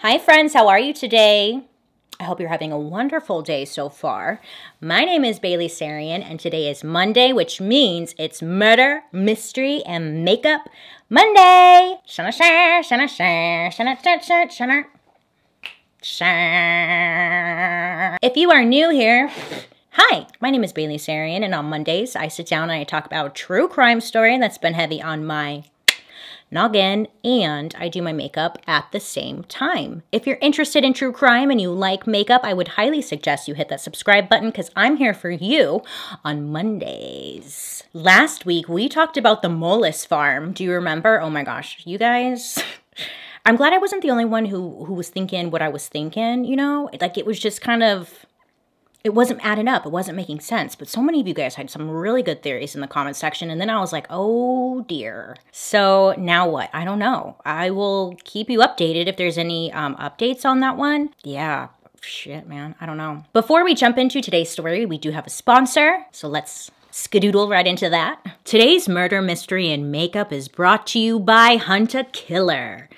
Hi friends, how are you today? I hope you're having a wonderful day so far. My name is Baileysarian and today is Monday, which means it's Murder, Mystery, and Makeup Monday. Shana shana shana shana shana shana shana shana. If you are new here, hi, my name is Baileysarian and on Mondays I sit down and I talk about a true crime story that's been heavy on my noggin, and I do my makeup at the same time. If you're interested in true crime and you like makeup, I would highly suggest you hit that subscribe button because I'm here for you on Mondays. Last week, we talked about the Mollis farm. Do you remember? Oh my gosh, you guys. I'm glad I wasn't the only one who was thinking what I was thinking, you know? Like it was just kind of... It wasn't adding up. It wasn't making sense. But so many of you guys had some really good theories in the comment section. And then I was like, oh dear. So now what? I don't know. I will keep you updated if there's any updates on that one. Yeah. Shit, man. I don't know. Before we jump into today's story, we do have a sponsor. So let's skadoodle right into that. Today's murder, mystery, and makeup is brought to you by Huda Killer.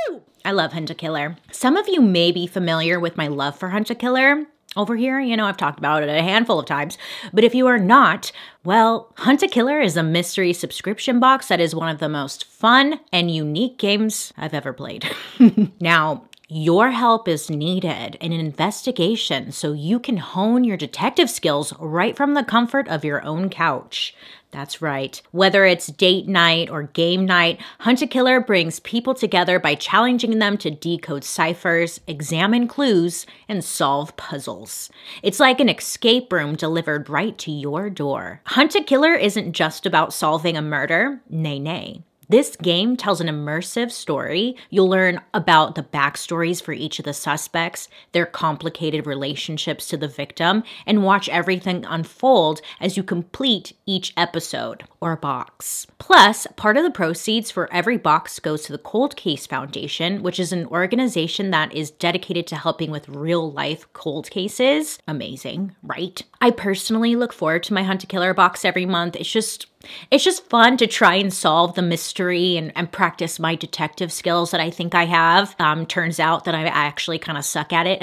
Woo! I love Huda Killer. Some of you may be familiar with my love for Huda Killer. Over here, you know, I've talked about it a handful of times, but if you are not, well, Huda Killer is a mystery subscription box that is one of the most fun and unique games I've ever played. Now, your help is needed in an investigation so you can hone your detective skills right from the comfort of your own couch. That's right. Whether it's date night or game night, Huda Killer brings people together by challenging them to decode ciphers, examine clues, and solve puzzles. It's like an escape room delivered right to your door. Huda Killer isn't just about solving a murder. Nay, nay. This game tells an immersive story. You'll learn about the backstories for each of the suspects, their complicated relationships to the victim, and watch everything unfold as you complete each episode or box. Plus, part of the proceeds for every box goes to the Cold Case Foundation, which is an organization that is dedicated to helping with real-life cold cases. Amazing, right? I personally look forward to my Huda Killer box every month. It's just fun to try and solve the mystery and practice my detective skills that I think I have. Turns out that I actually kind of suck at it.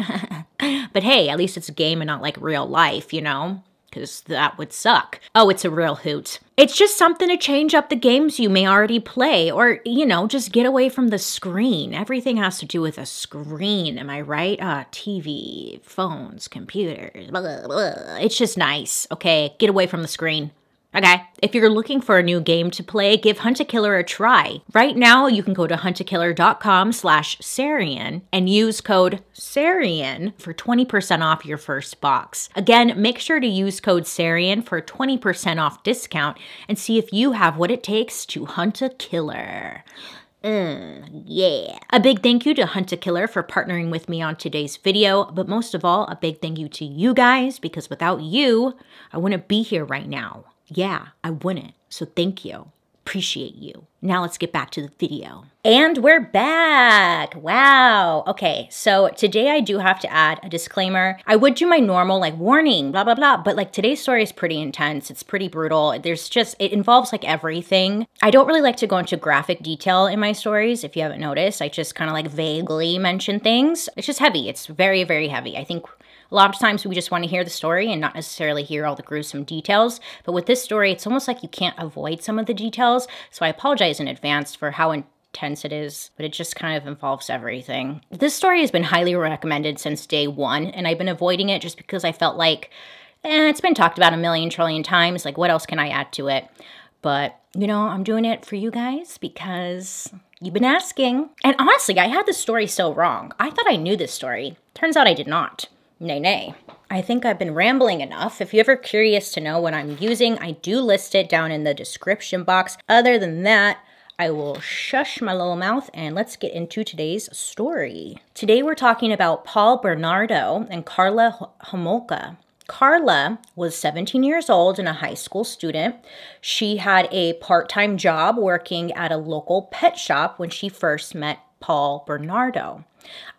But hey, at least it's a game and not like real life, you know? Because that would suck. Oh, it's a real hoot. It's just something to change up the games you may already play or, you know, just get away from the screen. Everything has to do with a screen, am I right? TV, phones, computers, blah, blah, blah. It's just nice, okay? Get away from the screen. Okay, if you're looking for a new game to play, give Huda Killer a try. Right now, you can go to hudakiller.com/Sarian and use code Sarian for 20% off your first box. Again, make sure to use code Sarian for a 20% off discount and see if you have what it takes to Huda Killer. Yeah. A big thank you to Huda Killer for partnering with me on today's video, but most of all, a big thank you to you guys because without you, I wouldn't be here right now. Yeah, I wouldn't. So thank you. Appreciate you. Now let's get back to the video. And we're back. Wow. Okay, so today I do have to add a disclaimer. I would do my normal like warning, blah, blah, blah, but like today's story is pretty intense. It's pretty brutal. It involves like everything. I don't really like to go into graphic detail in my stories. If you haven't noticed, I just kind of like vaguely mention things. It's just heavy. It's very, very heavy. I think a lot of times we just want to hear the story and not necessarily hear all the gruesome details. But with this story, it's almost like you can't avoid some of the details. So I apologize in advance for how intense it is, but it just kind of involves everything. This story has been highly recommended since day one, and I've been avoiding it just because I felt like, it's been talked about a million trillion times. Like, what else can I add to it? But, you know, I'm doing it for you guys because you've been asking. And honestly, I had this story so wrong. I thought I knew this story. Turns out I did not. Nay, nay. I think I've been rambling enough. If you're ever curious to know what I'm using, I do list it down in the description box. Other than that, I will shush my little mouth and let's get into today's story. Today we're talking about Paul Bernardo and Karla Homolka. Karla was 17 years old and a high school student. She had a part-time job working at a local pet shop when she first met Paul Bernardo.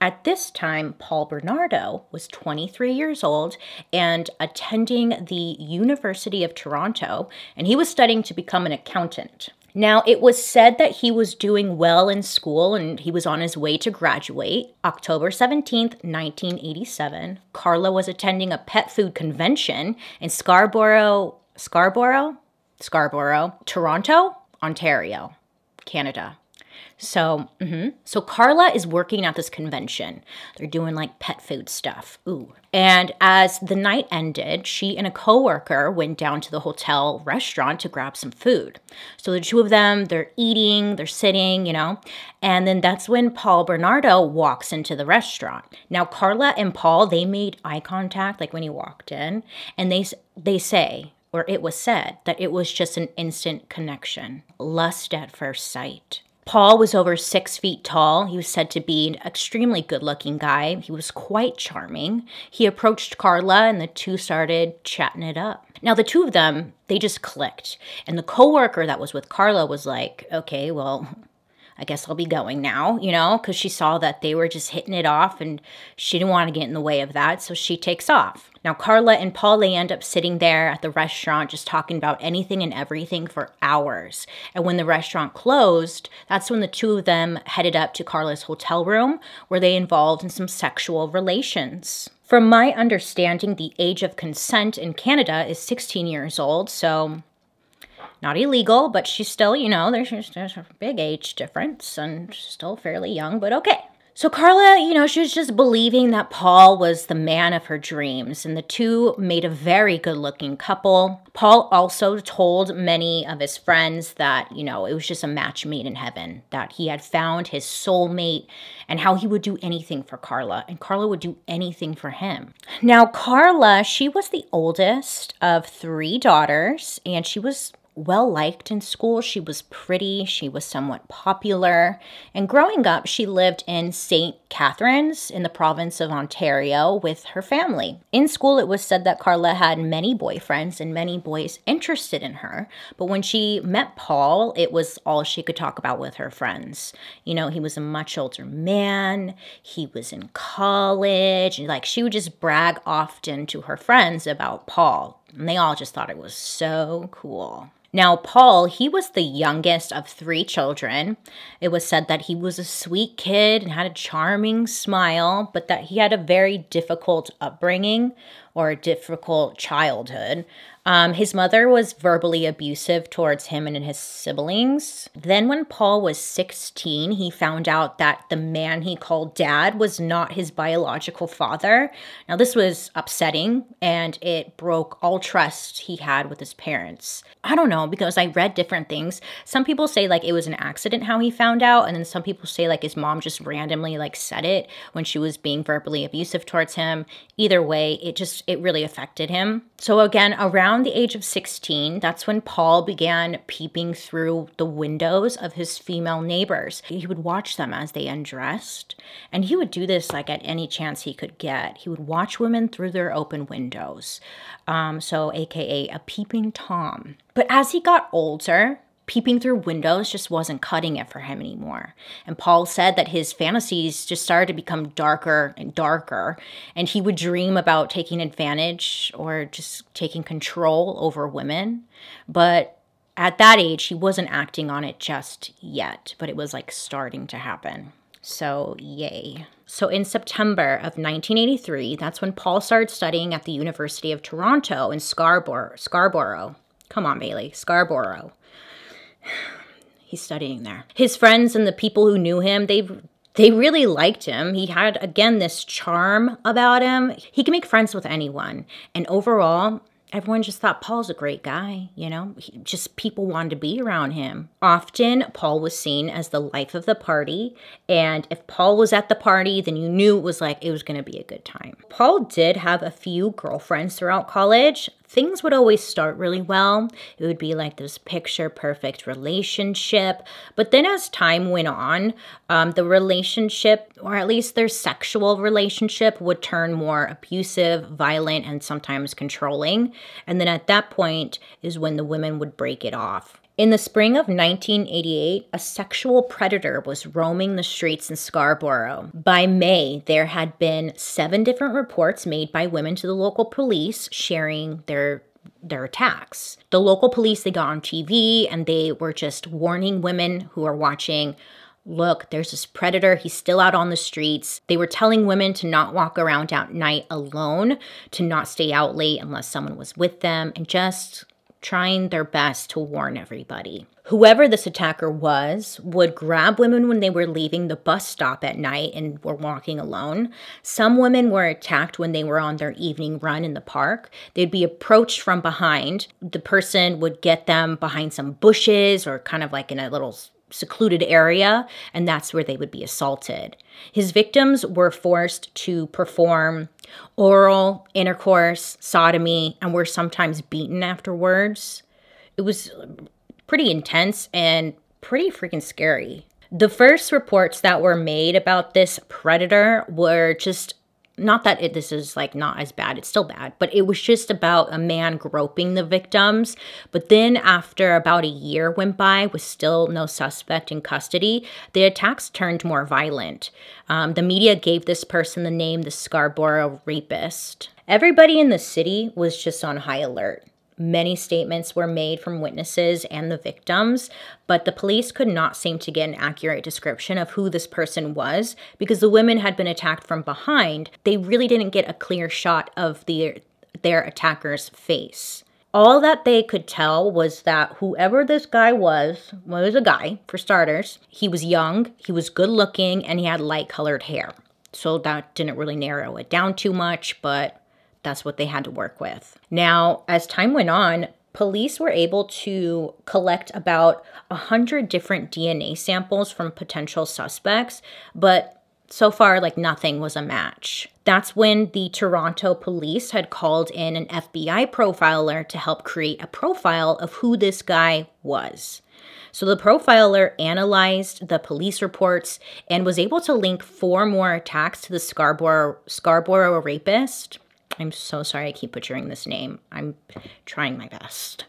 At this time, Paul Bernardo was 23 years old and attending the University of Toronto, and he was studying to become an accountant. Now, it was said that he was doing well in school and he was on his way to graduate. October 17th, 1987, Karla was attending a pet food convention in Scarborough, Toronto, Ontario, Canada. So Karla is working at this convention. They're doing like pet food stuff. Ooh. And as the night ended, she and a coworker went down to the hotel restaurant to grab some food. So the two of them, they're eating, they're sitting, and then that's when Paul Bernardo walks into the restaurant. Now, Karla and Paul, they made eye contact like when he walked in, and they say, or it was said, that it was just an instant connection. Lust at first sight. Paul was over 6 feet tall. He was said to be an extremely good-looking guy. He was quite charming. He approached Karla, and the two started chatting it up. Now, the two of them, they just clicked. And the coworker that was with Karla was like, okay, well, I guess I'll be going now, because she saw that they were just hitting it off, and she didn't want to get in the way of that, so she takes off. Now, Karla and Paul, they end up sitting there at the restaurant just talking about anything and everything for hours. And when the restaurant closed, that's when the two of them headed up to Karla's hotel room where they involved in some sexual relations. From my understanding, the age of consent in Canada is 16 years old, so not illegal, but she's still, there's a big age difference and still fairly young, but okay. So Karla, she was just believing that Paul was the man of her dreams, and the two made a very good-looking couple. Paul also told many of his friends that, it was just a match made in heaven, that he had found his soulmate, and how he would do anything for Karla, and Karla would do anything for him. Now, Karla, she was the oldest of 3 daughters, and she was well-liked in school. She was pretty. She was somewhat popular. And growing up, she lived in St. Catharines in the province of Ontario with her family. In school, it was said that Karla had many boyfriends and many boys interested in her. But when she met Paul, it was all she could talk about with her friends. He was a much older man. He was in college. And she would just brag often to her friends about Paul. And they all just thought it was so cool. Now, Paul, he was the youngest of 3 children. It was said that he was a sweet kid and had a charming smile, but that he had a very difficult upbringing or a difficult childhood. His mother was verbally abusive towards him and his siblings. Then when Paul was 16, he found out that the man he called dad was not his biological father. Now, this was upsetting, and it broke all trust he had with his parents. I don't know, because I read different things. Some people say it was an accident how he found out, and then some people say his mom just randomly said it when she was being verbally abusive towards him. Either way, it really affected him. So again, around the age of 16, that's when Paul began peeping through the windows of his female neighbors. He would watch them as they undressed, and he would do this at any chance he could get. He would watch women through their open windows, so aka a peeping Tom. But as he got older, peeping through windows just wasn't cutting it for him anymore. And Paul said that his fantasies just started to become darker and darker, and he would dream about taking advantage or just taking control over women. But at that age, he wasn't acting on it just yet, but it was starting to happen. So yay. So in September of 1983, that's when Paul started studying at the University of Toronto in Scarborough. Come on, Bailey, Scarborough. He's studying there. His friends and the people who knew him, they really liked him. He had, again, this charm about him. He can make friends with anyone. And overall, everyone just thought Paul's a great guy, people wanted to be around him. Often, Paul was seen as the life of the party, and if Paul was at the party, then you knew it was going to be a good time. Paul did have a few girlfriends throughout college. Things would always start really well. It would be this picture-perfect relationship. But then as time went on, the relationship, or at least their sexual relationship, would turn more abusive, violent, and sometimes controlling. And then at that point is when the women would break it off. In the spring of 1988, a sexual predator was roaming the streets in Scarborough. By May, there had been 7 different reports made by women to the local police sharing their their attacks. The local police, they got on TV and they were just warning women who are watching, look, there's this predator. He's still out on the streets. They were telling women to not walk around at night alone, to not stay out late unless someone was with them, and just trying their best to warn everybody. Whoever this attacker was would grab women when they were leaving the bus stop at night and were walking alone. Some women were attacked when they were on their evening run in the park. They'd be approached from behind. The person would get them behind some bushes or kind of like in a little secluded area, and that's where they would be assaulted. His victims were forced to perform oral intercourse, sodomy, and were sometimes beaten afterwards. It was pretty intense and pretty freaking scary. The first reports that were made about this predator were just, not that this is like not as bad, it's still bad, but it was just about a man groping the victims. But then after about a year went by with still no suspect in custody, the attacks turned more violent. The media gave this person the name the Scarborough Rapist. Everybody in the city was just on high alert. Many statements were made from witnesses and the victims, but the police could not seem to get an accurate description of who this person was because the women had been attacked from behind. They really didn't get a clear shot of their attacker's face. All that they could tell was that whoever this guy was a guy, for starters. He was young, he was good looking, and he had light-colored hair. So that didn't really narrow it down too much, but that's what they had to work with. Now, as time went on, police were able to collect about 100 different DNA samples from potential suspects, but so far, like, nothing was a match. That's when the Toronto police had called in an FBI profiler to help create a profile of who this guy was. So the profiler analyzed the police reports and was able to link 4 more attacks to the Scarborough Rapist. I'm so sorry I keep butchering this name. I'm trying my best.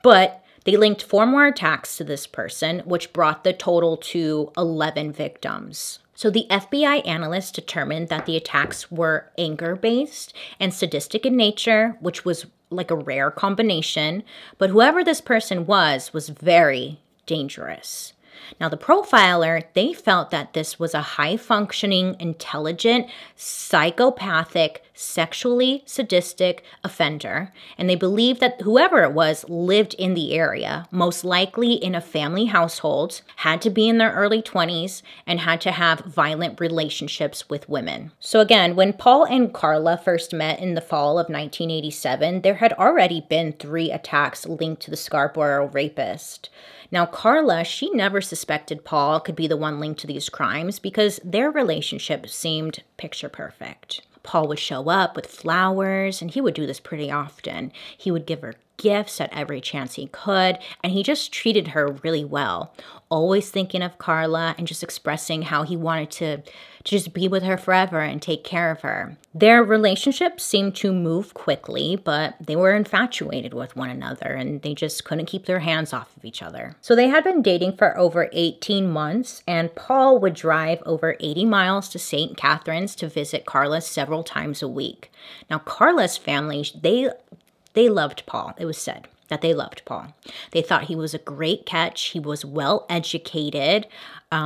But they linked 4 more attacks to this person, which brought the total to 11 victims. So the FBI analysts determined that the attacks were anger-based and sadistic in nature, which was like a rare combination. But whoever this person was very dangerous. Now, the profiler, they felt that this was a high-functioning, intelligent, psychopathic, sexually sadistic offender, and they believed that whoever it was lived in the area, most likely in a family household, had to be in their early 20s, and had to have violent relationships with women. So again, when Paul and Karla first met in the fall of 1987, there had already been 3 attacks linked to the Scarborough Rapist. Now, Karla, she never suspected Paul could be the one linked to these crimes because their relationship seemed picture perfect. Paul would show up with flowers, and he would do this pretty often. He would give her gifts at every chance he could, and he just treated her really well, always thinking of Karla and just expressing how he wanted to just be with her forever and take care of her. Their relationship seemed to move quickly, but they were infatuated with one another and they just couldn't keep their hands off of each other. So they had been dating for over 18 months, and Paul would drive over 80 miles to St. Catharines to visit Karla several times a week. Now, Karla's family, they loved Paul. It was said that they loved Paul. They thought he was a great catch. He was well educated.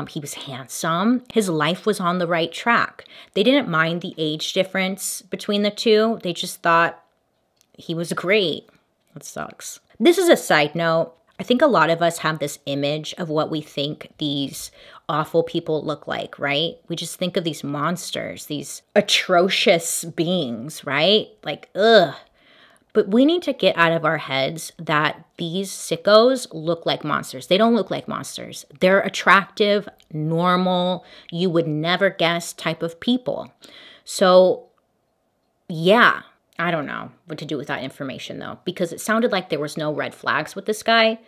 He was handsome. His life was on the right track. They didn't mind the age difference between the two. They just thought he was great. That sucks. This is a side note. I think a lot of us have this image of what we think these awful people look like, right? We just think of these monsters, these atrocious beings, right? Like, ugh. But we need to get out of our heads that these sickos look like monsters. They don't look like monsters. They're attractive, normal, you would never guess type of people. So, yeah, I don't know what to do with that information, though, because it sounded like there was no red flags with this guy.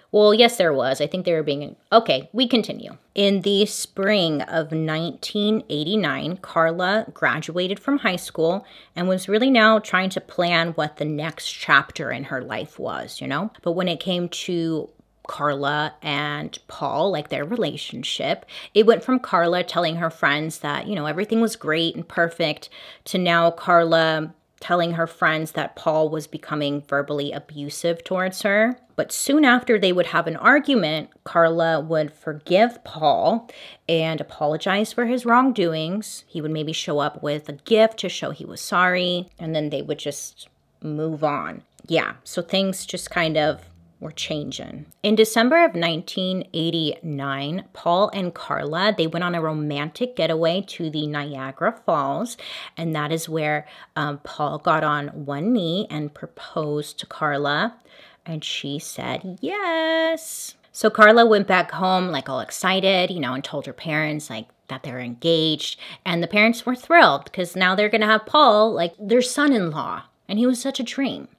Well, yes, there was. I think they were being... Okay, we continue. In the spring of 1989, Karla graduated from high school and was really now trying to plan what the next chapter in her life was, you know? But when it came to Karla and Paul, like their relationship, it went from Karla telling her friends that, you know, everything was great and perfect to now Karla telling her friends that Paul was becoming verbally abusive towards her. But soon after they would have an argument, Karla would forgive Paul and apologize for his wrongdoings. He would maybe show up with a gift to show he was sorry, and then they would just move on. Yeah, so things just kind of were changing. In December of 1989, Paul and Karla, they went on a romantic getaway to the Niagara Falls, and that is where Paul got on one knee and proposed to Karla, and she said yes. So Karla went back home like all excited, you know, and told her parents like that they were engaged, and the parents were thrilled because now they're gonna have Paul like their son-in-law, and he was such a dream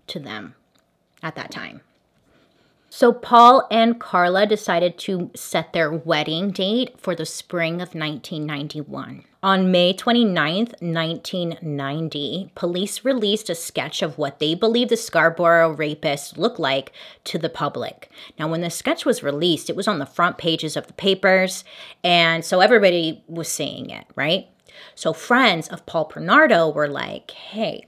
to them at that time. So Paul and Karla decided to set their wedding date for the spring of 1991. On May 29th, 1990, police released a sketch of what they believe the Scarborough rapists looked like to the public. Now, when the sketch was released, it was on the front pages of the papers, and so everybody was seeing it, right? So friends of Paul Bernardo were like, hey,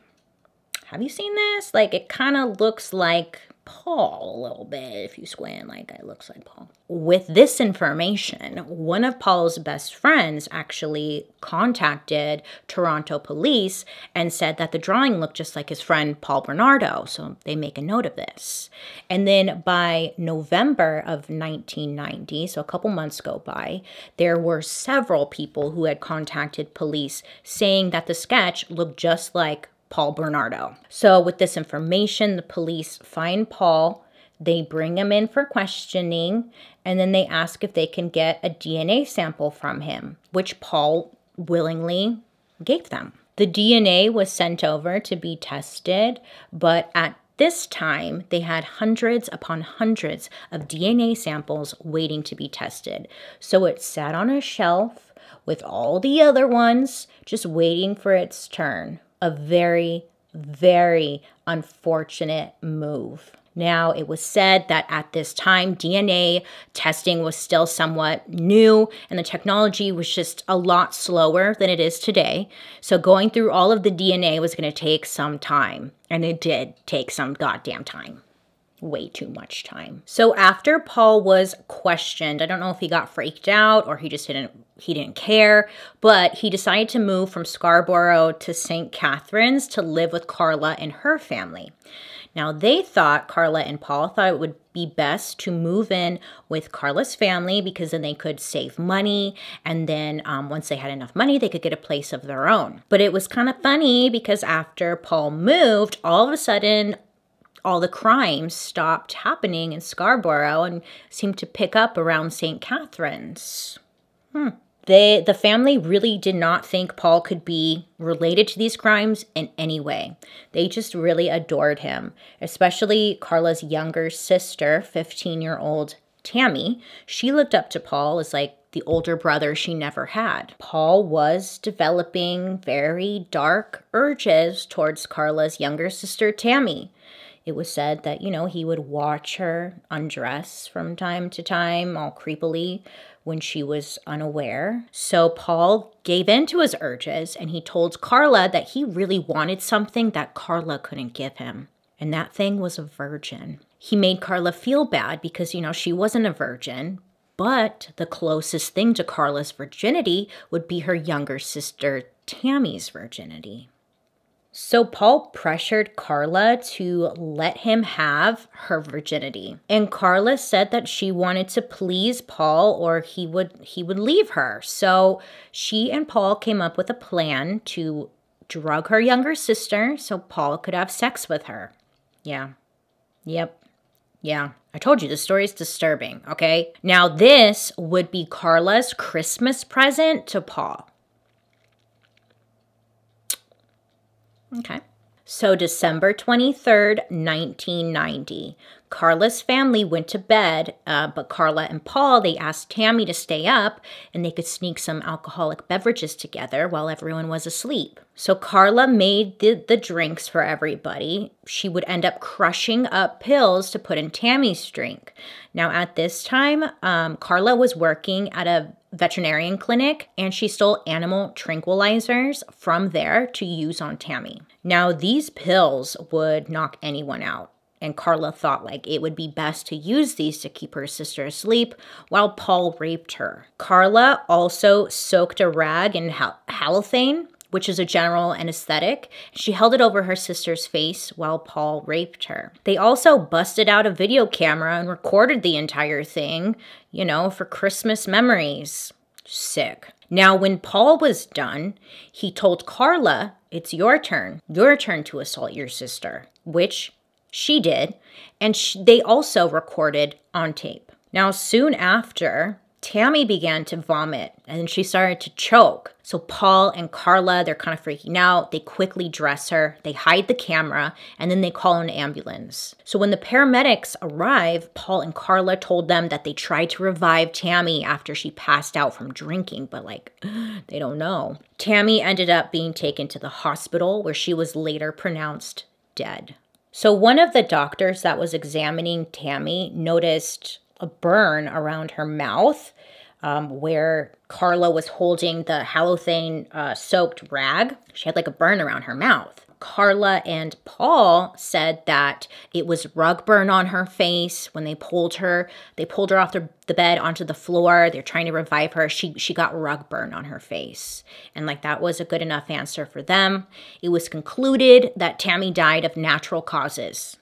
have you seen this? Like, it kind of looks like Paul a little bit. If you squint, like, it looks like Paul. With this information, one of Paul's best friends actually contacted Toronto police and said that the drawing looked just like his friend Paul Bernardo. So they make a note of this. And then by November of 1990, so a couple months go by, there were several people who had contacted police saying that the sketch looked just like Paul Bernardo. So with this information, the police find Paul, they bring him in for questioning, and then they ask if they can get a DNA sample from him, which Paul willingly gave them. The DNA was sent over to be tested, but at this time, they had hundreds upon hundreds of DNA samples waiting to be tested. So it sat on a shelf with all the other ones, just waiting for its turn. A very, very unfortunate move. Now, it was said that at this time, DNA testing was still somewhat new and the technology was just a lot slower than it is today. So going through all of the DNA was going to take some time, and it did take some goddamn time. Way too much time. So after Paul was questioned, I don't know if he got freaked out or he didn't care, but he decided to move from Scarborough to St. Catharines to live with Karla and her family. Now they thought, Karla and Paul thought it would be best to move in with Karla's family because then they could save money, and then once they had enough money, they could get a place of their own. But it was kind of funny because after Paul moved, all of a sudden, all the crimes stopped happening in Scarborough and seemed to pick up around St. Catharines. The family really did not think Paul could be related to these crimes in any way. They just really adored him, especially Karla's younger sister, 15-year-old Tammy. She looked up to Paul as like the older brother she never had. Paul was developing very dark urges towards Karla's younger sister, Tammy. It was said that, you know, he would watch her undress from time to time, all creepily, when she was unaware. So Paul gave in to his urges, and he told Karla that he really wanted something that Karla couldn't give him. And that thing was a virgin. He made Karla feel bad because, you know, she wasn't a virgin, but the closest thing to Karla's virginity would be her younger sister, Tammy's virginity. So Paul pressured Karla to let him have her virginity. And Karla said that she wanted to please Paul or he would leave her. So she and Paul came up with a plan to drug her younger sister so Paul could have sex with her. Yeah. Yep. Yeah. I told you the story is disturbing, okay? Now this would be Karla's Christmas present to Paul. Okay. So December 23rd, 1990, Karla's family went to bed, but Karla and Paul, they asked Tammy to stay up and they could sneak some alcoholic beverages together while everyone was asleep. So Karla made the drinks for everybody. She would end up crushing up pills to put in Tammy's drink. Now at this time, Karla was working at a veterinarian clinic, and she stole animal tranquilizers from there to use on Tammy. Now, these pills would knock anyone out, and Karla thought like it would be best to use these to keep her sister asleep while Paul raped her. Karla also soaked a rag in halothane, which is a general anesthetic. She held it over her sister's face while Paul raped her. They also busted out a video camera and recorded the entire thing, you know, for Christmas memories. Sick. Now, when Paul was done, he told Karla, it's your turn to assault your sister, which she did, and they also recorded on tape. Now, soon after, Tammy began to vomit and she started to choke. So Paul and Karla, they're kind of freaking out. They quickly dress her, they hide the camera, and then they call an ambulance. So when the paramedics arrive, Paul and Karla told them that they tried to revive Tammy after she passed out from drinking, but like, they don't know. Tammy ended up being taken to the hospital where she was later pronounced dead. So one of the doctors that was examining Tammy noticed a burn around her mouth where Karla was holding the halothane soaked rag. She had like a burn around her mouth. Karla and Paul said that it was rug burn on her face when they pulled her. They pulled her off the bed onto the floor. They're trying to revive her. She got rug burn on her face. And like that was a good enough answer for them. It was concluded that Tammy died of natural causes.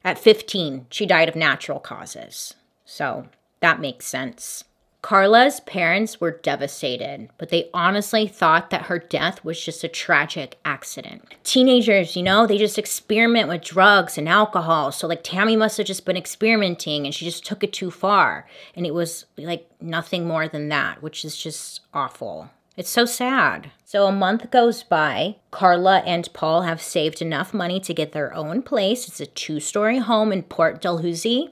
At 15, she died of natural causes. So that makes sense. Karla's parents were devastated, but they honestly thought that her death was just a tragic accident. Teenagers, you know, they just experiment with drugs and alcohol. So like Tammy must have just been experimenting and she just took it too far. And it was like nothing more than that, which is just awful. It's so sad. So a month goes by. Karla and Paul have saved enough money to get their own place. It's a 2-story home in Port Dalhousie.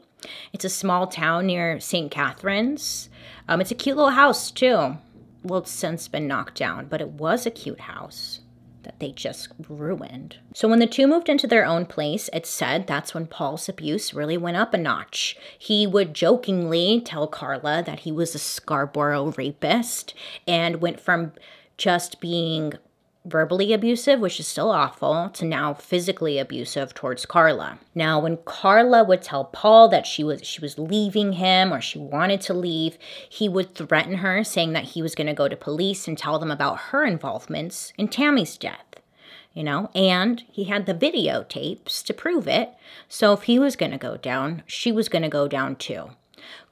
It's a small town near St. Catharines. It's a cute little house, too. Well, it's since been knocked down, but it was a cute house that they just ruined. So when the two moved into their own place, it's said that's when Paul's abuse really went up a notch. He would jokingly tell Karla that he was a Scarborough rapist and went from just being verbally abusive, which is still awful, to now physically abusive towards Karla. Now, when Karla would tell Paul that she was leaving him or she wanted to leave, he would threaten her, saying that he was going to go to police and tell them about her involvements in Tammy's death. You know, and he had the videotapes to prove it. So if he was going to go down, she was going to go down too.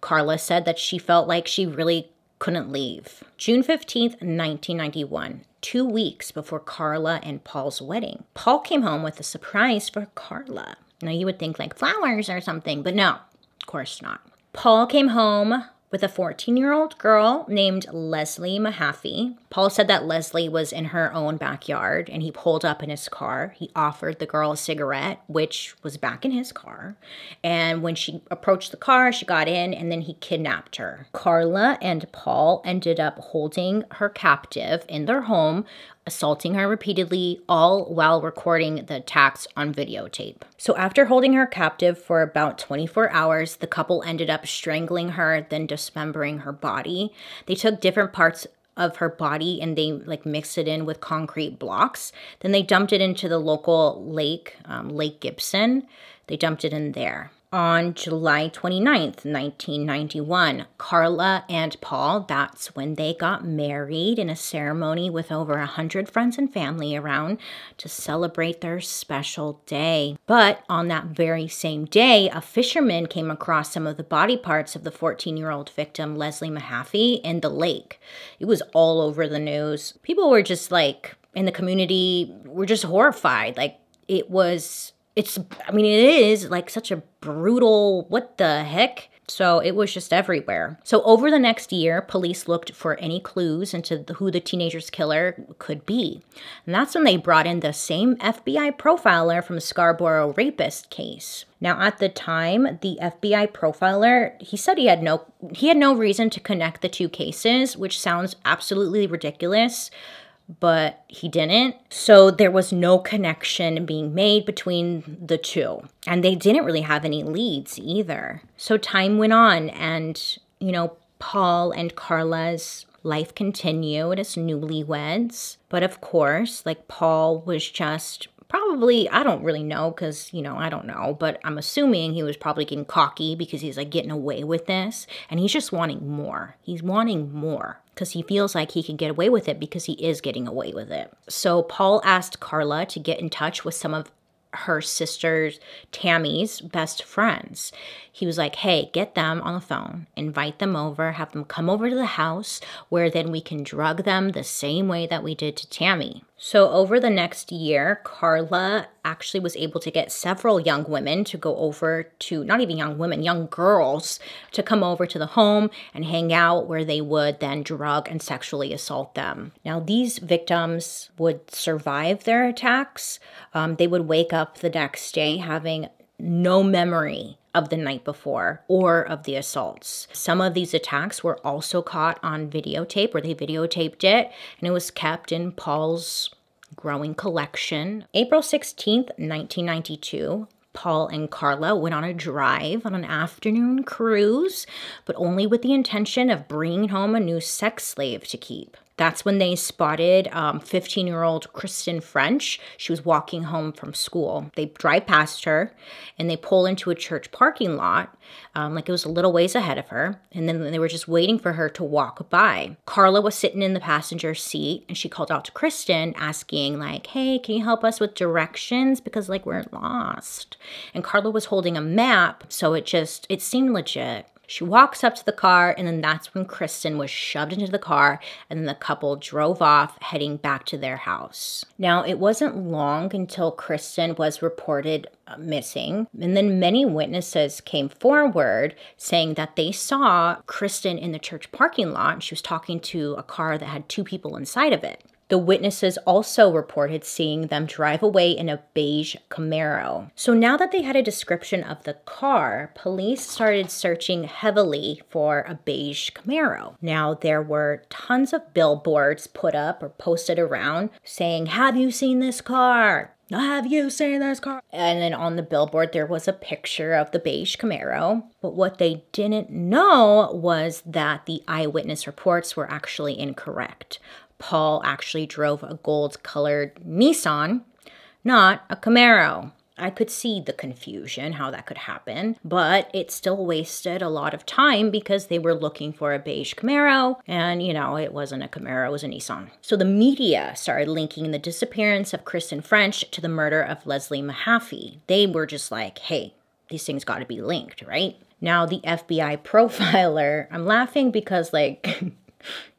Karla said that she felt like she really couldn't leave. June 15th, 1991. 2 weeks before Karla and Paul's wedding. Paul came home with a surprise for Karla. Now you would think like flowers or something, but no, of course not. Paul came home with a 14-year-old girl named Leslie Mahaffey. Paul said that Leslie was in her own backyard and he pulled up in his car. He offered the girl a cigarette, which was back in his car. And when she approached the car, she got in and then he kidnapped her. Karla and Paul ended up holding her captive in their home, assaulting her repeatedly, all while recording the attacks on videotape. So after holding her captive for about 24 hours, the couple ended up strangling her, then dismembering her body. They took different parts of her body and they like mixed it in with concrete blocks. Then they dumped it into the local lake, Lake Gibson. They dumped it in there. On July 29th, 1991, Karla and Paul, that's when they got married in a ceremony with over 100 friends and family around to celebrate their special day. But on that very same day, a fisherman came across some of the body parts of the 14-year-old victim, Leslie Mahaffey, in the lake. It was all over the news. People were just like, in the community, were just horrified. Like, it is like such a brutal, what the heck? So it was just everywhere. So over the next year, police looked for any clues into who the teenager's killer could be. And that's when they brought in the same FBI profiler from the Scarborough rapist case. Now, at the time, the FBI profiler, he said he had no reason to connect the two cases, which sounds absolutely ridiculous, but he didn't. So there was no connection being made between the two. And they didn't really have any leads either. So time went on and, you know, Paul and Karla's life continued as newlyweds. But of course, like, Paul was just probably, I don't really know because, you know, I don't know, but I'm assuming he was probably getting cocky because he's like getting away with this and he's just wanting more. He's wanting more because he feels like he can get away with it because he is getting away with it. So Paul asked Karla to get in touch with some of her sister Tammy's best friends. He was like, hey, get them on the phone, invite them over, have them come over to the house where then we can drug them the same way that we did to Tammy. So over the next year, Karla actually was able to get several young women to go over to, not even young women, young girls to come over to the home and hang out where they would then drug and sexually assault them. Now, these victims would survive their attacks. They would wake up the next day having no memory of the night before or of the assaults. Some of these attacks were also caught on videotape, or they videotaped it, and it was kept in Paul's growing collection. April 16th, 1992, Paul and Karla went on a drive on an afternoon cruise, but only with the intention of bringing home a new sex slave to keep. That's when they spotted 15-year-old Kristen French. She was walking home from school. They drive past her and they pull into a church parking lot, like it was a little ways ahead of her. And then they were just waiting for her to walk by. Karla was sitting in the passenger seat and she called out to Kristen asking like, hey, can you help us with directions? Because like we're lost. And Karla was holding a map, so it seemed legit. She walks up to the car, and then that's when Kristen was shoved into the car, and then the couple drove off, heading back to their house. Now, it wasn't long until Kristen was reported missing, and then many witnesses came forward saying that they saw Kristen in the church parking lot. She was talking to a car that had two people inside of it. The witnesses also reported seeing them drive away in a beige Camaro. So now that they had a description of the car, police started searching heavily for a beige Camaro. Now, there were tons of billboards put up or posted around saying, have you seen this car? Have you seen this car? And then on the billboard, there was a picture of the beige Camaro. But what they didn't know was that the eyewitness reports were actually incorrect. Paul actually drove a gold-colored Nissan, not a Camaro. I could see the confusion, how that could happen, but it still wasted a lot of time because they were looking for a beige Camaro, and, you know, it wasn't a Camaro, it was a Nissan. So the media started linking the disappearance of Kristen French to the murder of Leslie Mahaffey. They were just like, hey, these things got to be linked, right? Now, the FBI profiler, I'm laughing because, like...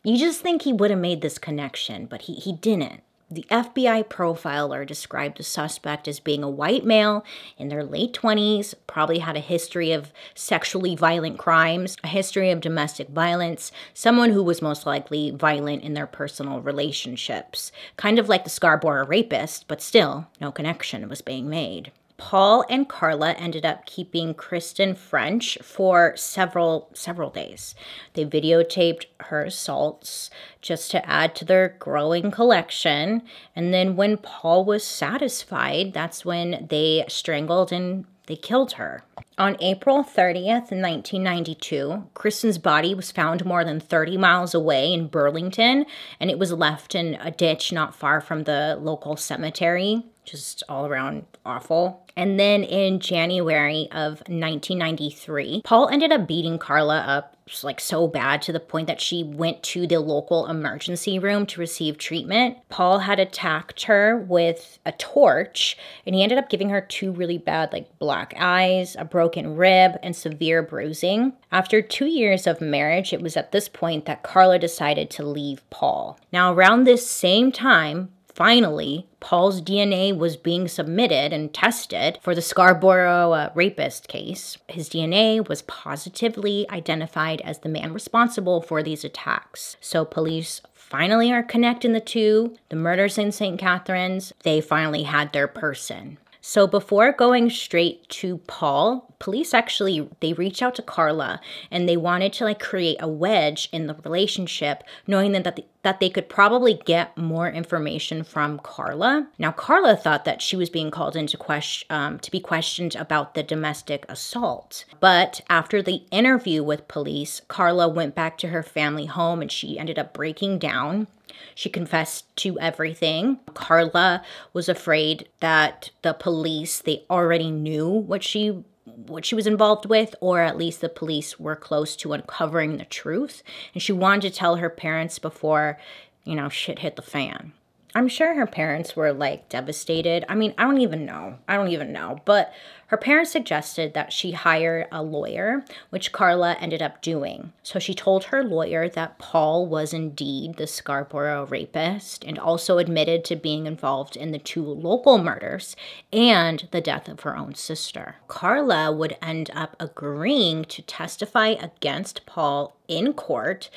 You just think he would have made this connection, but he didn't. The FBI profiler described the suspect as being a white male in their late 20s, probably had a history of sexually violent crimes, a history of domestic violence, someone who was most likely violent in their personal relationships. Kind of like the Scarborough rapist, but still, no connection was being made. Paul and Karla ended up keeping Kristen French for several days. They videotaped her assaults just to add to their growing collection. And then when Paul was satisfied, that's when they strangled and they killed her. On April 30th, 1992, Kristen's body was found more than 30 miles away in Burlington, and it was left in a ditch not far from the local cemetery. Just all around awful. And then in January of 1993, Paul ended up beating Karla up like so bad to the point that she went to the local emergency room to receive treatment. Paul had attacked her with a torch, and he ended up giving her two really bad like black eyes, a broken rib, and severe bruising. After 2 years of marriage, it was at this point that Karla decided to leave Paul. Now, around this same time, finally, Paul's DNA was being submitted and tested for the Scarborough rapist case. His DNA was positively identified as the man responsible for these attacks. So police finally are connecting the two. The murders in St. Catharines, they finally had their person. So before going straight to Paul, police actually, they reached out to Karla and they wanted to like create a wedge in the relationship, knowing that they could probably get more information from Karla. Now, Karla thought that she was being called into to be questioned about the domestic assault. But after the interview with police, Karla went back to her family home and she ended up breaking down. She confessed to everything. Karla was afraid that the police, they already knew what she was involved with, or at least the police were close to uncovering the truth. And she wanted to tell her parents before, you know, shit hit the fan. I'm sure her parents were like devastated. I mean, I don't even know. But her parents suggested that she hire a lawyer, which Karla ended up doing. So she told her lawyer that Paul was indeed the Scarborough rapist and also admitted to being involved in the 2 local murders and the death of her own sister. Karla would end up agreeing to testify against Paul in court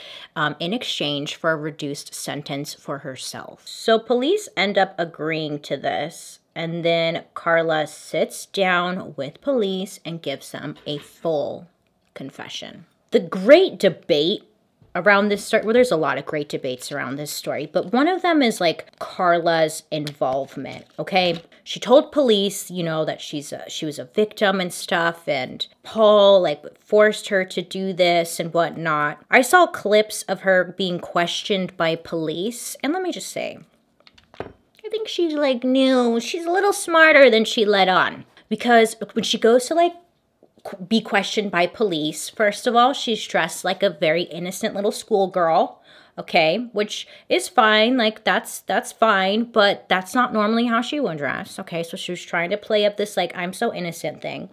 in exchange for a reduced sentence for herself. So police end up agreeing to this, and then Karla sits down with police and gives them a full confession. The great debate around this story, well, there's a lot of great debates around this story, but one of them is like Karla's involvement, okay? She told police, you know, that she was a victim and stuff, and Paul like forced her to do this and whatnot. I saw clips of her being questioned by police, and let me just say, I think she's like new. She's a little smarter than she let on, because when she goes to like be questioned by police, first of all, she's dressed like a very innocent little schoolgirl, okay, which is fine, like that's fine, but that's not normally how she would dress, okay? So she was trying to play up this like I'm so innocent thing,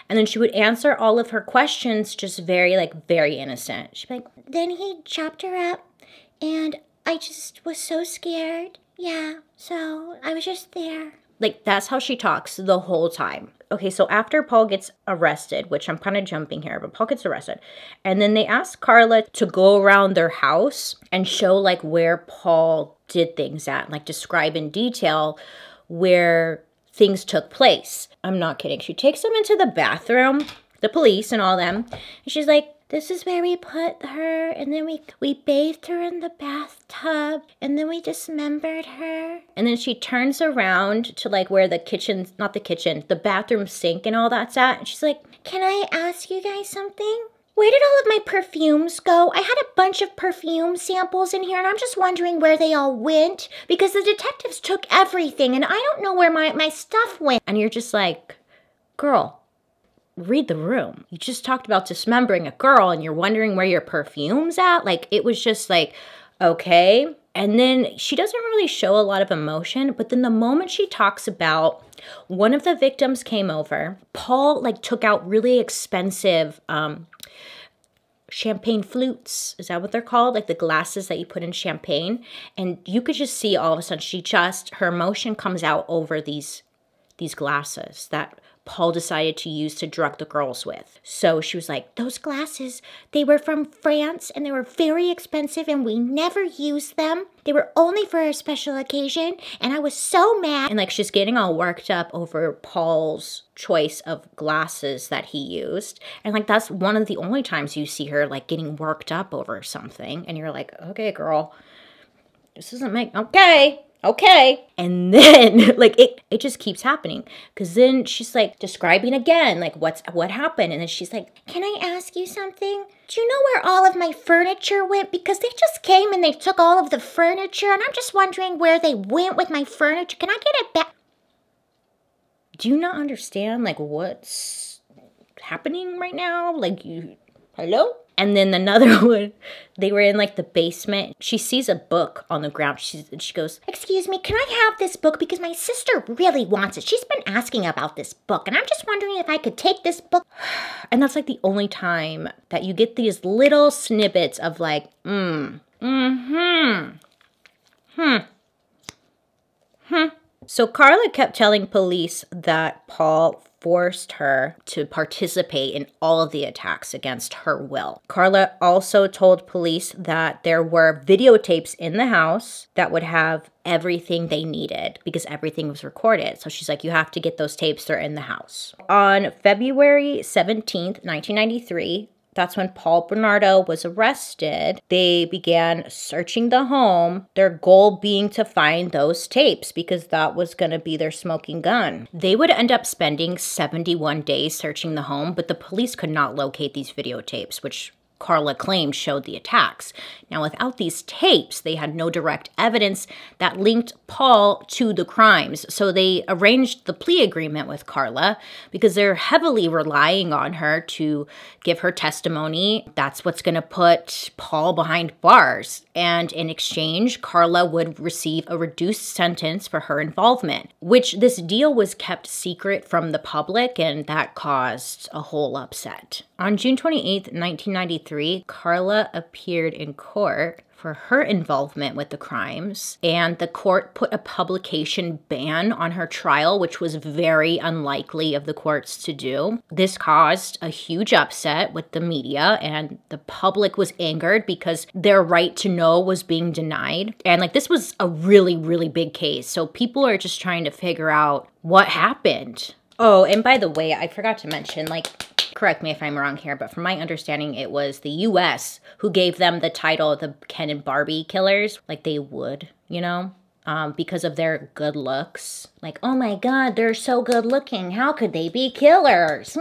and then she would answer all of her questions just very innocent. She'd be like, then he chopped her up and I just was so scared, yeah, so I was just there. Like, that's how she talks the whole time. Okay, so after Paul gets arrested, which I'm kind of jumping here, but Paul gets arrested, and then they ask Karla to go around their house and show, like, where Paul did things at, like, describe in detail where things took place. I'm not kidding. She takes them into the bathroom, the police and all them, and she's like, this is where we put her, and then we bathed her in the bathtub, and then we dismembered her. And then she turns around to like where the kitchen, not the kitchen, the bathroom sink and all that's at. And she's like, can I ask you guys something? Where did all of my perfumes go? I had a bunch of perfume samples in here, and I'm just wondering where they all went, because the detectives took everything, and I don't know where my stuff went. And you're just like, girl, read the room. You just talked about dismembering a girl and you're wondering where your perfume's at. Like, it was just like, okay. And then she doesn't really show a lot of emotion, but then the moment she talks about one of the victims came over, Paul like took out really expensive champagne flutes. Is that what they're called? Like the glasses that you put in champagne. And you could just see all of a sudden her emotion comes out over these glasses that Paul decided to use to drug the girls with. So she was like, those glasses, they were from France and they were very expensive and we never used them. They were only for a special occasion and I was so mad. And like she's getting all worked up over Paul's choice of glasses that he used. And like that's one of the only times you see her like getting worked up over something. And you're like, okay, girl, this doesn't make, okay. And then like it just keeps happening, because then she's like describing again like what happened, and then she's like, can I ask you something? Do you know where all of my furniture went? Because they just came and they took all of the furniture and I'm just wondering where they went with my furniture. Can I get it back? Do you not understand like what's happening right now? Like, hello? And then another one, they were in like the basement. She sees a book on the ground. She goes, excuse me, can I have this book? Because my sister really wants it. She's been asking about this book. And I'm just wondering if I could take this book. And that's like the only time that you get these little snippets of like, So Karla kept telling police that Paul forced her to participate in all of the attacks against her will. Karla also told police that there were videotapes in the house that would have everything they needed because everything was recorded. So she's like, you have to get those tapes, they're in the house. On February 17th, 1993, that's when Paul Bernardo was arrested. They began searching the home, their goal being to find those tapes because that was going to be their smoking gun. They would end up spending 71 days searching the home, but the police could not locate these videotapes, which Karla claimed showed the attacks. Now, without these tapes, they had no direct evidence that linked Paul to the crimes. So they arranged the plea agreement with Karla because they're heavily relying on her to give her testimony. That's what's going to put Paul behind bars. And in exchange, Karla would receive a reduced sentence for her involvement, which this deal was kept secret from the public, and that caused a whole upset. On June 28th, 1993, Karla appeared in court for her involvement with the crimes, and the court put a publication ban on her trial, which was very unlikely of the courts to do. This caused a huge upset with the media, and the public was angered because their right to know was being denied. And like, this was a really, really big case. So people are just trying to figure out what happened. Oh, and by the way, I forgot to mention, like, correct me if I'm wrong here, but from my understanding, it was the US who gave them the title the Ken and Barbie killers, like they would, you know, because of their good looks. Like, oh my God, they're so good looking. How could they be killers?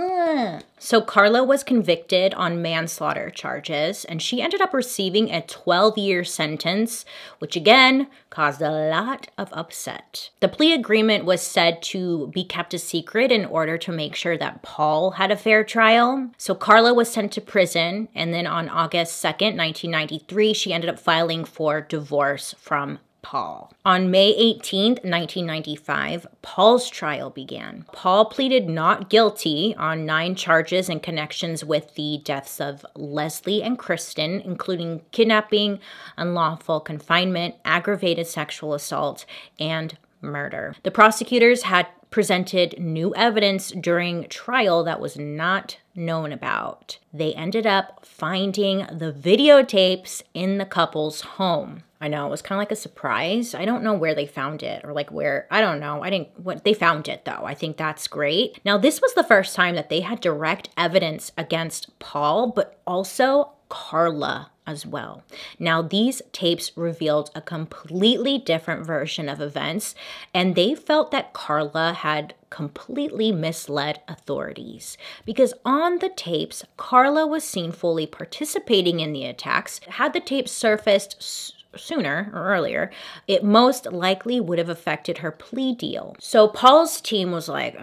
So Karla was convicted on manslaughter charges, and she ended up receiving a 12-year sentence, which again caused a lot of upset. The plea agreement was said to be kept a secret in order to make sure that Paul had a fair trial. So Karla was sent to prison, and then on August 2nd, 1993, she ended up filing for divorce from Paul. On May 18th, 1995, Paul's trial began. Paul pleaded not guilty on 9 charges in connections with the deaths of Leslie and Kristen, including kidnapping, unlawful confinement, aggravated sexual assault, and murder. The prosecutors had presented new evidence during trial that was not known about. They ended up finding the videotapes in the couple's home. I know, it was kind of like a surprise. I don't know where they found it, or like where, I don't know. They found it though. I think that's great. Now, this was the first time that they had direct evidence against Paul, but also Karla as well. Now, these tapes revealed a completely different version of events, and they felt that Karla had completely misled authorities because on the tapes, Karla was seen fully participating in the attacks. Had the tapes surfaced sooner or earlier, it most likely would have affected her plea deal. So Paul's team was like,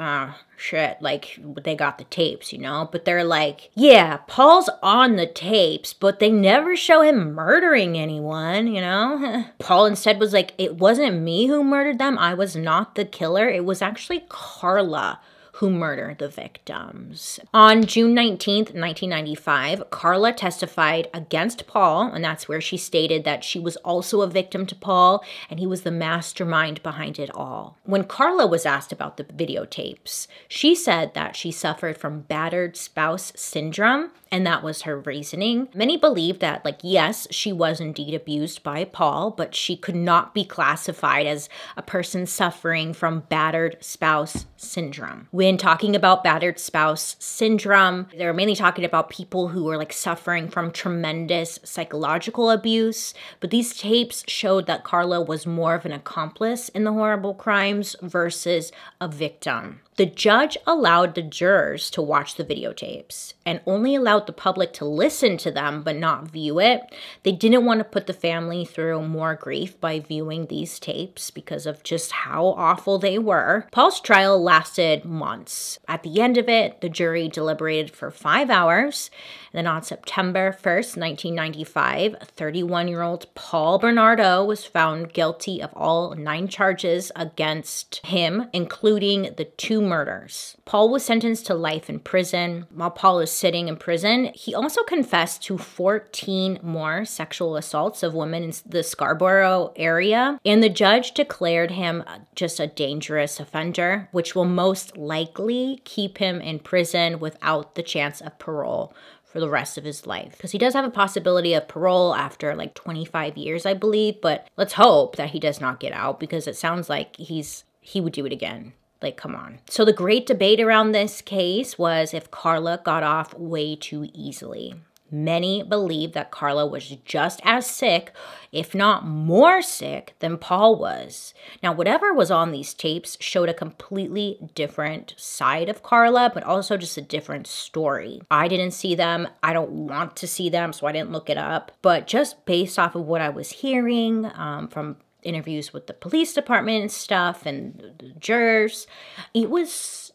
shit, like they got the tapes, you know, but they're like, yeah, Paul's on the tapes, but they never show him murdering anyone, you know? Paul instead was like, it wasn't me who murdered them. I was not the killer. It was actually Karla who murdered the victims. On June 19th, 1995, Karla testified against Paul, and that's where she stated that she was also a victim to Paul, and he was the mastermind behind it all. When Karla was asked about the videotapes, she said that she suffered from battered spouse syndrome, and that was her reasoning. Many believe that, like, yes, she was indeed abused by Paul, but she could not be classified as a person suffering from battered spouse syndrome. When talking about battered spouse syndrome, they're mainly talking about people who are like suffering from tremendous psychological abuse, but these tapes showed that Karla was more of an accomplice in the horrible crimes versus a victim. The judge allowed the jurors to watch the videotapes and only allowed the public to listen to them but not view it. They didn't want to put the family through more grief by viewing these tapes because of just how awful they were. Paul's trial lasted months. At the end of it, the jury deliberated for 5 hours. Then on September 1st, 1995, 31-year-old Paul Bernardo was found guilty of all 9 charges against him, including the 2 murders. Paul was sentenced to life in prison. While Paul is sitting in prison, he also confessed to 14 more sexual assaults of women in the Scarborough area, and the judge declared him just a dangerous offender, which will most likely keep him in prison without the chance of parole for the rest of his life. Because he does have a possibility of parole after like 25 years, I believe, but let's hope that he does not get out, because it sounds like he would do it again. Like, come on. So the great debate around this case was if Karla got off way too easily. Many believe that Karla was just as sick, if not more sick, than Paul was. Now, whatever was on these tapes showed a completely different side of Karla, but also just a different story. I didn't see them. I don't want to see them, so I didn't look it up. But just based off of what I was hearing from interviews with the police department and stuff and the jurors, it was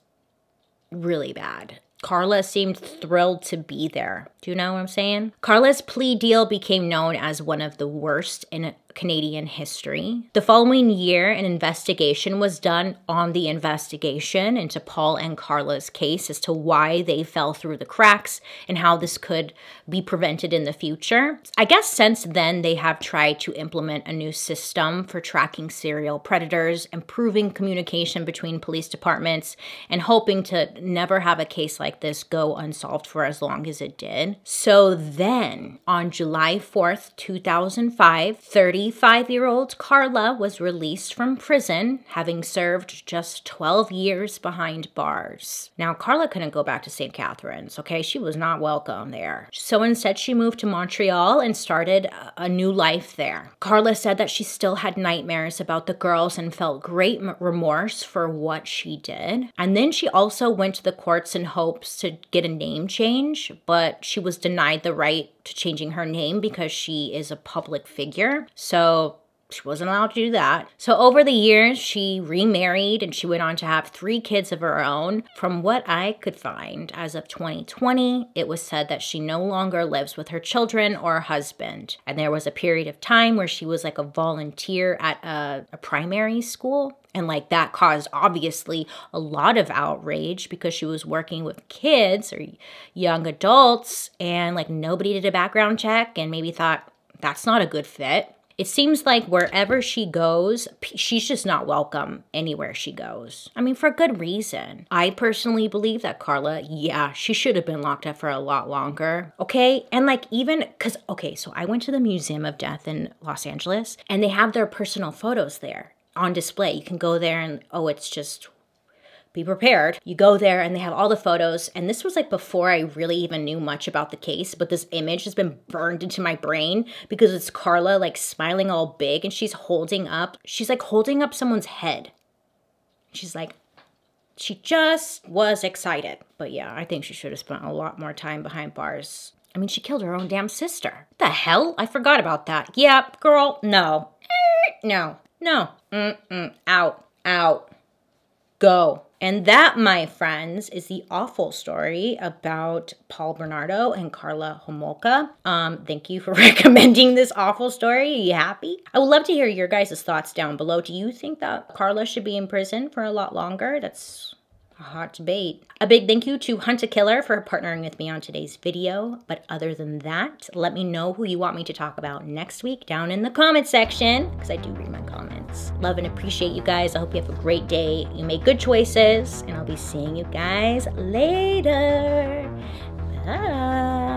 really bad. Karla seemed thrilled to be there. Do you know what I'm saying? Karla's plea deal became known as one of the worst in Canadian history. The following year, an investigation was done on the investigation into Paul and Karla's case as to why they fell through the cracks and how this could be prevented in the future. I guess since then, they have tried to implement a new system for tracking serial predators, improving communication between police departments, and hoping to never have a case like this go unsolved for as long as it did. So then, on July 4th, 2005, 35-year-old Karla was released from prison, having served just 12 years behind bars. Now, Karla couldn't go back to St. Catharines, okay? She was not welcome there. So instead, she moved to Montreal and started a new life there. Karla said that she still had nightmares about the girls and felt great remorse for what she did. And then she also went to the courts in hopes to get a name change, but she was denied the right to changing her name because she is a public figure. So she wasn't allowed to do that. So over the years, she remarried and she went on to have 3 kids of her own. From what I could find, as of 2020, it was said that she no longer lives with her children or husband. And there was a period of time where she was like a volunteer at a primary school. And like that caused obviously a lot of outrage because she was working with kids or young adults and like nobody did a background check and maybe thought that's not a good fit. It seems like wherever she goes, she's just not welcome anywhere she goes. I mean, for good reason. I personally believe that Karla, yeah, she should have been locked up for a lot longer, okay? And like even, because, okay, so I went to the Museum of Death in Los Angeles and they have their personal photos there on display. You can go there and, oh, it's just, be prepared. You go there and they have all the photos. And this was like before I really even knew much about the case, but this image has been burned into my brain because it's Karla like smiling all big and she's like holding up someone's head. She's like, she just was excited. But yeah, I think she should have spent a lot more time behind bars. I mean, she killed her own damn sister. What the hell? I forgot about that. Yeah, girl, no. No. Out. Go. And that, my friends, is the awful story about Paul Bernardo and Karla Homolka. Thank you for recommending this awful story. Are you happy? I would love to hear your guys' thoughts down below. Do you think that Karla should be in prison for a lot longer? That's a hot debate. A big thank you to Hunt a Killer for partnering with me on today's video. But other than that, let me know who you want me to talk about next week down in the comment section, because I do read my comments. Love and appreciate you guys. I hope you have a great day. You make good choices, and I'll be seeing you guys later. Bye.